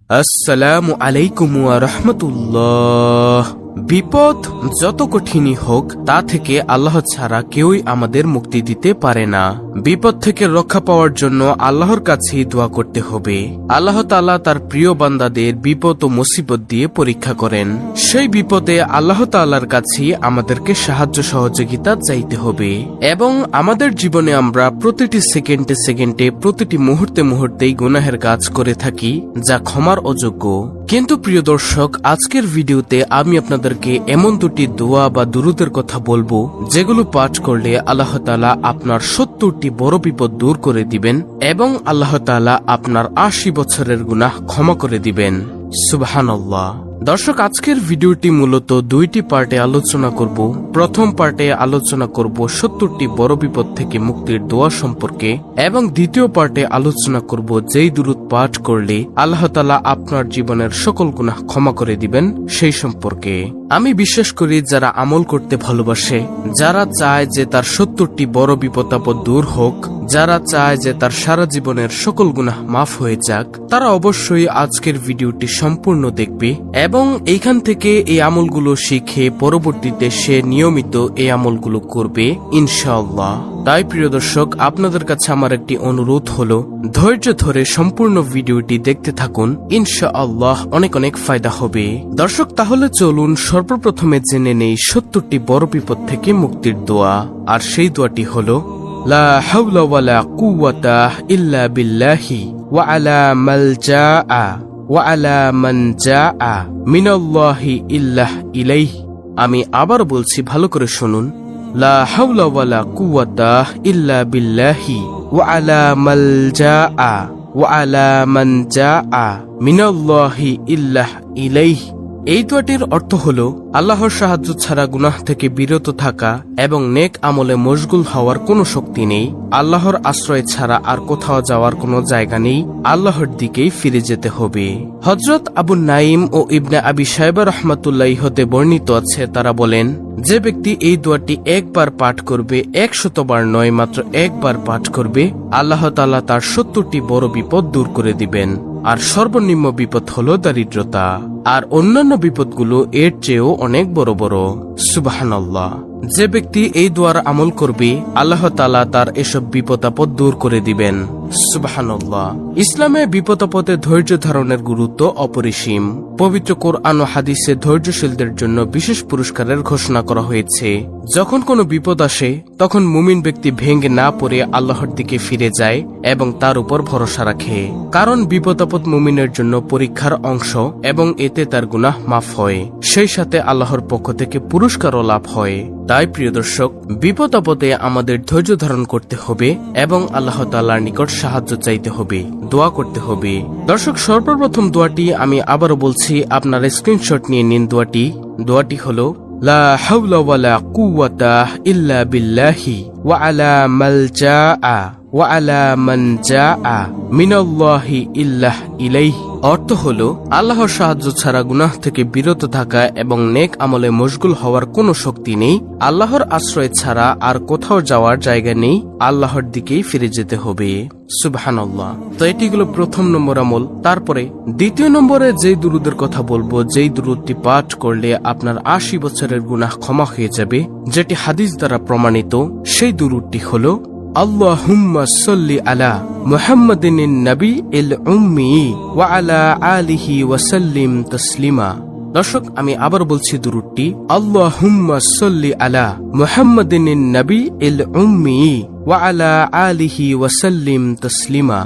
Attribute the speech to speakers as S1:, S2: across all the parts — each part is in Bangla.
S1: আসসালামু আলাইকুম ওয়া রাহমাতুল্লাহ। বিপদ যত কঠিনই হোক তা থেকে আল্লাহ ছাড়া কেউই আমাদের মুক্তি দিতে পারে না। বিপদ থেকে রক্ষা পাওয়ার জন্য আল্লাহর কাছেই দোয়া করতে হবে। আল্লাহ তাআলা তার প্রিয় বান্দাদের বিপদ ও মুসিবত দিয়ে পরীক্ষা করেন। সেই বিপদে আল্লাহ তাআলার কাছেই আমাদেরকে সাহায্য সহযোগিতা চাইতে হবে। এবং আমাদের জীবনে আমরা প্রতিটি সেকেন্ডে সেকেন্ডে প্রতিটি মুহূর্তে মুহূর্তেই গুনাহের কাজ করে থাকি, যা ক্ষমার অযোগ্য। কিন্তু প্রিয় দর্শক, আজকের ভিডিওতে আমি আপনাদেরকে এমন দুটি দোয়া বা দুরূদের কথা বলবো যেগুলো পাঠ করলে আল্লাহ তাআলা আপনার 70টি বড় বিপদ দূর করে দিবেন এবং আল্লাহ তাআলা আপনার 80 বছরের গুনাহ ক্ষমা করে দিবেন। সুবহানাল্লাহ। দর্শক, আজকের ভিডিওটি মূলত দুইটি পার্টে আলোচনা করব। প্রথম পার্টে আলোচনা করব 70টি বড় বিপদ থেকে মুক্তির দোয়া সম্পর্কে এবং দ্বিতীয় পার্টে আলোচনা করব যেই দুরূদ পাঠ করলে আল্লাহ তাআলা আপনার জীবনের সকল গুনাহ ক্ষমা করে দিবেন সেই সম্পর্কে। আমি বিশ্বাস করি যারা আমল করতে ভালোবাসে, যারা চায় যে তার 70টি বড় বিপদ আপদ দূর হোক, যারা চায় যে তার সারা জীবনের সকল গুনাহ মাফ হয়ে যাক, তারা অবশ্যই আজকের ভিডিওটি সম্পূর্ণ দেখবে এবং এইখান থেকে এই আমলগুলো শিখে পরবর্তীতে সে নিয়মিত এই আমলগুলো করবে ইনশাআল্লাহ। তাই প্রিয় দর্শক, আপনাদের কাছে আমার একটি অনুরোধ হলো, ধৈর্য ধরে সম্পূর্ণ ভিডিওটি দেখতে থাকুন। ইনশাআল্লাহ অনেক অনেক ফায়দা হবে। দর্শক, তাহলে চলুন সর্বপ্রথমে জেনে নেই 70টি বড় বিপদ থেকে মুক্তির দোয়া। আর সেই দোয়াটি হলো লা হাওলা ওয়ালা কুওয়াতা ইল্লা বিল্লাহি ওয়া আলা মালজাআ ওয়া আলা মানজাআ মিনাল্লাহি ইল্লাহ ইলাইহি। আমি আবার বলছি, ভালো করে শুনুন। লা হাওলা ওয়ালা কুওয়াতা ইল্লা বিল্লাহি ওয়া আলা মালজাআ ওয়া আলা মানজাআ মিনাল্লাহি ইল্লাহ ইলাইহি। এই দোয়াটির অর্থ হল আল্লাহর সাহায্য ছাড়া গুনাহ থেকে বিরত থাকা এবং নেক আমলে মশগুল হওয়ার কোনো শক্তি নেই। আল্লাহর আশ্রয় ছাড়া আর কোথাও যাওয়ার কোনো জায়গা নেই। আল্লাহর দিকেই ফিরে যেতে হবে। হযরত আবু নাঈম ও ইবনে আবি শায়বা রাহমাতুল্লাহি হতে বর্ণিত আছে, তারা বলেন, যে ব্যক্তি এই দোয়াটি একবার পাঠ করবে, 100 বার নয়, মাত্র একবার পাঠ করবে, আল্লাহ তাআলা তার 70টি বড় বিপদ দূর করে দিবেন। আর সর্বনিম্ন বিপদ হলো দারিদ্রতা, আর অন্যান্য বিপদগুলো এর চেয়েও অনেক বড় বড়। সুবহানাল্লাহ। যে ব্যক্তি এই দোয়ার আমল করবে, আল্লাহ তাআলা তার এসব বিপদ আপদ দূর করে দিবেন। সুবহানাল্লাহ। ইসলামে বিপদ আপদে ধৈর্য ধারণের গুরুত্ব অপরিসীম। পবিত্র কোরআন ও হাদিসে ধৈর্যশীলদের জন্য বিশেষ পুরস্কারের ঘোষণা করা হয়েছে। যখন কোনো বিপদ আসে, তখন মুমিন ব্যক্তি ভেঙে না পড়ে আল্লাহর দিকে ফিরে যায় এবং তার উপর ভরসা রাখে। কারণ বিপদ আপদ মুমিনের জন্য পরীক্ষার অংশ এবং এতে তার গুনাহ মাফ হয়, সেই সাথে আল্লাহর পক্ষ থেকে পুরস্কারও লাভ হয়। তাই প্রিয় দর্শক, বিপদ আপদে আমাদের ধৈর্য ধারণ করতে হবে এবং আল্লাহ তাআলার নিকট সাহায্য চাইতে হবে, দোয়া করতে হবে। দর্শক, সর্বপ্রথম দোয়াটি আমি আবারও বলছি, আপনার স্ক্রিনশট নিয়ে নিন। দোয়াটি হলো লা হাওলা ওয়ালা কুওয়াতা ইল্লা বিল্লাহি ওয়া আলা মালজাআ ওয়া আলা মানজাআ মিনাল্লাহি ইল্লাহ ইলাইহি। অর্থ হলো আল্লাহর সাহায্য ছাড়া গুনাহ থেকে বিরত থাকা এবং নেক আমলে মশগুল হওয়ার কোনো শক্তি নেই। আল্লাহর আশ্রয় ছাড়া আর কোথাও যাওয়ার জায়গা নেই। আল্লাহর দিকেই ফিরে যেতে হবে। সুবহানাল্লাহ। তো এটি হলো প্রথম নম্বর আমল। তারপরে দ্বিতীয় নম্বরে যেই দুরূদের কথা বলবো, যেই দুরূদটি পাঠ করলে আপনার 80 বছরের গুনাহ ক্ষমা হয়ে যাবে, যেটি হাদিস দ্বারা প্রমাণিত, সেই দুরূদটি হলো আল্লাহুম্মা সাল্লি আলা মুহাম্মাদিন নবী ইল উম্মি ওয়া আলা আলিহি ওয়া সাল্লিম তাসলিমা। দর্শক, আমি আবার বলছি দুরূদটি, আল্লাহুম্মা সাল্লি আলা মুহাম্মাদিন নবী ইল উম্মি ওয়া আলা আলিহি ওয়া সাল্লিম তাসলিমা।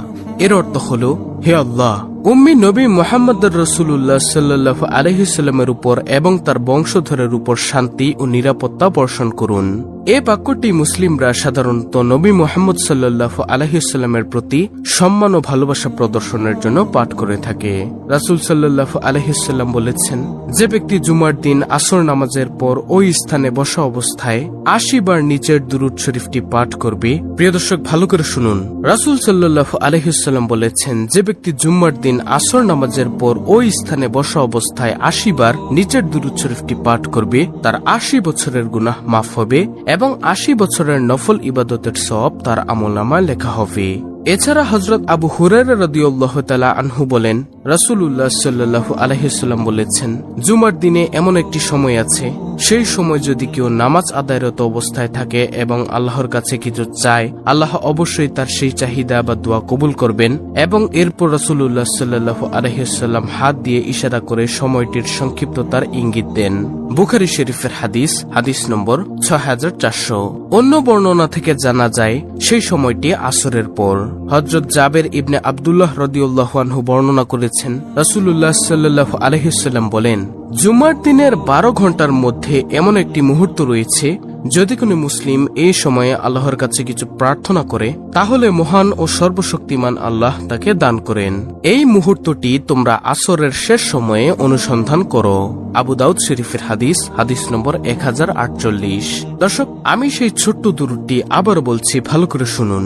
S1: এর অর্থ হলো, হে আল্লাহ, উম্মি নবী মুহাম্মদুর রাসূলুল্লাহ সাল্লাল্লাহু আলাইহি সাল্লামের উপর এবং তার বংশধরের উপর শান্তি ও নিরাপত্তা বর্ষণ করুন। এই বাক্যটি মুসলিমরা সাধারণত নবী মুহাম্মদ সাল্লাল্লাহু আলাইহি সাল্লামের প্রতি সম্মান ও ভালোবাসা প্রদর্শনের জন্য পাঠ করে থাকে। রাসূল সাল্লাল্লাহু আলাইহি সাল্লাম বলেছেন, যে ব্যক্তি জুমার দিন আসর নামাজের পর ওই স্থানে বসা অবস্থায় 80 বার নিচের দুরূদ শরীফটি পাঠ করবে। প্রিয় দর্শক, ভালো করে শুনুন। রাসূল সাল্লাল্লাহু আলাইহি সাল্লাম বলেছেন, যে ব্যক্তি জুমার দিন আসর নামাজের পর ওই স্থানে বসা অবস্থায় 80 বার নিচের দুরূদ শরীফটি পাঠ করবে, তার 80 বছরের গুনাহ মাফ হবে এবং 80 বছরের নফল ইবাদতের সওয়াব তার আমলনামায় লেখা হবে। এছাড়া হযরত আবু হুরায়রা রাদিয়াল্লাহু তাআলা আনহু বলেন, রাসূলুল্লাহ সাল্লাল্লাহু আলাইহি ওয়াসাল্লাম বলেছেন, জুমার দিনে এমন একটি সময় আছে, সেই সময় যদি কেউ নামাজ আদায়রত অবস্থায় থাকে এবং আল্লাহর কাছে কিছু চায়, আল্লাহ অবশ্যই তার সেই চাহিদা বা দোয়া কবুল করবেন। এবং এরপর রাসূলুল্লাহ সাল্লাল্লাহু আলাইহি ওয়াসাল্লাম হাত দিয়ে ইশারা করে সময়টির সংক্ষিপ্ততার ইঙ্গিত দেন। বুখারী শরীফের হাদিস, হাদিস নম্বর 6400। অন্য বর্ণনা থেকে জানা যায় সেই সময়টি আসরের পর। হযরত জাবের ইবনে আব্দুল্লাহ রাদিয়াল্লাহু আনহু বর্ণনা করেছেন, রাসূলুল্লাহ সাল্লাল্লাহু আলাইহি ওয়াসাল্লাম বলেন, জুমার দিনের 12 ঘন্টার মধ্যে এমন একটি মুহূর্ত রয়েছে, যদি কোনো মুসলিম এই সময়ে আল্লাহর কাছে কিছু প্রার্থনা করে, তাহলে মহান ও সর্বশক্তিমান আল্লাহ তাকে দান করেন। এই মুহূর্তটি তোমরা আসরের শেষ সময়ে অনুসন্ধান করো। আবু দাউদ শরীফের হাদিস, হাদিস নম্বর 1048। দর্শক, আমি সেই ছোট্ট দুরূদটি আবার বলছি, ভালো করে শুনুন।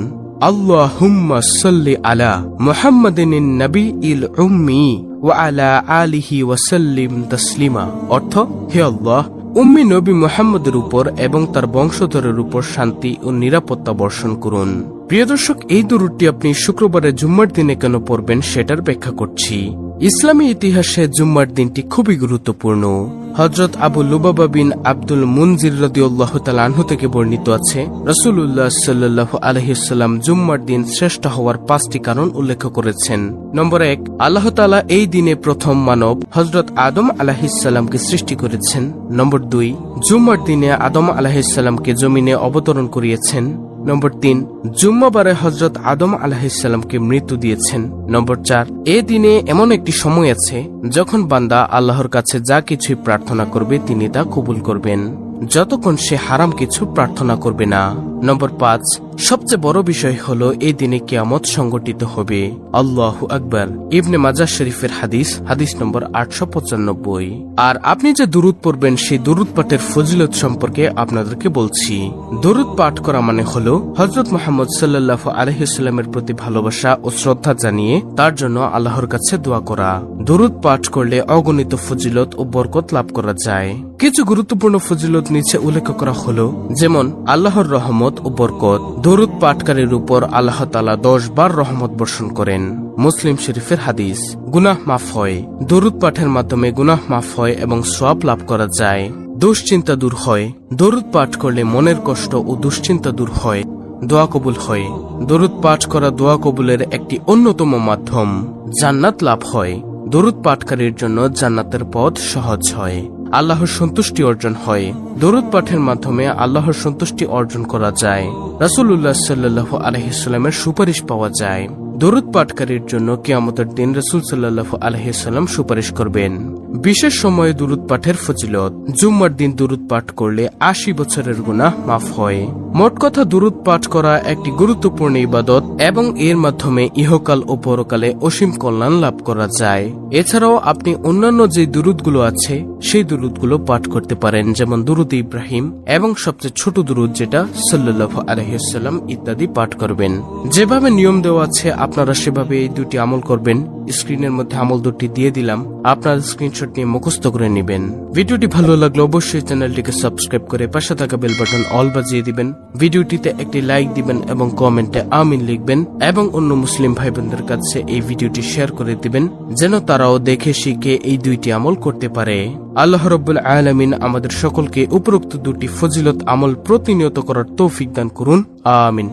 S1: আল্লাহুম্মা সাল্লি আলা মুহাম্মাদিনিন নাবিয়িল উম্মি ওয়া আলা আলিহি ওয়া সাল্লিম তাসলিমা। অর্থ, হে আল্লাহ, উম্মি নবী মুহাম্মদের উপর এবং তার বংশধরের উপর শান্তি ও নিরাপত্তা বর্ষণ করুন। প্রিয় দর্শক, এই দুরূদটি আপনি শুক্রবারে জুম্মার দিনে কেন পড়বেন সেটার ব্যাখ্যা করছি। ইসলামী ইতিহাসে জুম্মার দিনটি খুবই গুরুত্বপূর্ণ। হযরত আবু লুবাবা বিন আব্দুল মুনজির রাদিয়াল্লাহু তাআলা আনহু থেকে বর্ণিত আছে, রাসূলুল্লাহ সাল্লাল্লাহু আলাইহি ওয়াসাল্লাম জুম্মার দিন শ্রেষ্ঠ হওয়ার 5টি কারণ উল্লেখ করেছেন। নম্বর 1, আল্লাহ তাআলা এই দিনে প্রথম মানব হযরত আদম আলাইহিস সালামকে সৃষ্টি করেছেন। নম্বর 2, জুম্মার দিনে আদম আলাইহিস সালামকে জমিনে অবতরণ করিয়েছেন। নম্বর 3, জুম্মাবারে হযরত আদম আলাইহিস সালামকে মৃত্যু দিয়েছেন। নম্বর 4, এই দিনে এমন একটি সময় আছে যখন বান্দা আল্লাহর কাছে যা কিছুই প্রার্থনা করবে তিনি তা কবুল করবেন, যতক্ষণ সে হারাম কিছু প্রার্থনা করবে না। নম্বর 5, সবচেয়ে বড় বিষয় হলো এই দিনে কিয়ামত সংগঠিত হবে। আল্লাহু আকবার। ইবনে মাজাহ শরীফের হাদিস, হাদিস নম্বর 895। আর আপনি যে দুরূদ পড়বেন সেই দুরূদ পাঠের ফজিলত সম্পর্কে আপনাদেরকে বলছি। দুরূদ পাঠ করা মানে হলো হযরত মুহাম্মদ সাল্লাল্লাহু আলাইহি ওয়াসাল্লামের প্রতি ভালোবাসা ও শ্রদ্ধা জানিয়ে তার জন্য আল্লাহর কাছে দোয়া করা। দুরূদ পাঠ করলে অগণিত ফজিলত ও বরকত লাভ করা যায়। কিছু গুরুত্বপূর্ণ ফজিলত নিচে উল্লেখ করা হলো, যেমন আল্লাহর রহমত ও বরকত। দরুদ পাঠকারীর উপর আল্লাহ তাআলা 10 বার রহমত বর্ষণ করেন। মুসলিম শরীফের হাদিস, গুনাহ মাফ হয়। দরুদ পাঠের মাধ্যমে গুনাহ মাফ হয় এবং সওয়াব লাভ করা যায়। দুশ্চিন্তা দূর হয়। দরুদ পাঠ করলে মনের কষ্ট ও দুশ্চিন্তা দূর হয়। দোয়া কবুল হয়। দরুদ পাঠ করা দোয়া কবুলের একটি অন্যতম মাধ্যম। জান্নাত লাভ হয়। দরুদ পাঠকারীর জন্য জান্নাতের পথ সহজ হয়। আল্লাহর সন্তুষ্টি অর্জন হয়। দরুদ পাঠের মাধ্যমে আল্লাহর সন্তুষ্টি অর্জন করা যায়। রাসূলুল্লাহ সাল্লাল্লাহু আলাইহি ওয়াসাল্লামের সুপারিশ পাওয়া যায়। দরুদ পাঠকারীর জন্য কিয়ামতের দিন রাসূল সাল্লাল্লাহু আলাইহি ওয়াসাল্লাম সুপারিশ করবেন। বিশেষ সময়ে দরুদ পাঠের ফজিলত, জুম্মার দিন দরুদ পাঠ করলে 80 বছরের গুনাহ মাফ হয়। মোট কথা, দরুদ পাঠ করা একটি গুরুত্বপূর্ণ ইবাদত এবং এর মাধ্যমে ইহকাল ও পরকালে অসীম কল্যাণ লাভ করা যায়। এছাড়াও আপনি অন্যান্য যে দুরুদগুলো আছে সেই দুরুদগুলো পাঠ করতে পারেন, যেমন দুরুদ ইব্রাহিম এবং সবচেয়ে ছোট দুরুদ যেটা সাল্লাল্লাহু আলাইহি ওয়াসাল্লাম ইত্যাদি পাঠ করবেন। যেভাবে নিয়ম দেওয়া আছে আপনারা সেভাবে এই দুটি আমল করবেন। স্ক্রিনের মধ্যে আমল দুটি দিয়ে দিলাম, আপনার স্ক্রিনশট নিয়ে মুখস্থ করে নেবেন। ভিডিওটি ভালো লাগলে অবশ্যই চ্যানেলটিকে সাবস্ক্রাইব করে পাশে থাকা বেল বাটন অল বাজিয়ে দিবেন। ভিডিওটিতে একটি লাইক দিবেন এবং কমেন্টে আমিন লিখবেন এবং অন্য মুসলিম ভাই বোনদের কাছে এই ভিডিওটি শেয়ার করে দিবেন, যেন তারাও দেখে শিখে এই দুইটি আমল করতে পারে। আল্লাহ রাব্বুল আলামিন আমাদের সকলকে উপরোক্ত দুটি ফজিলত আমল প্রতিনিয়ত করার তৌফিক দান করুন। আমিন।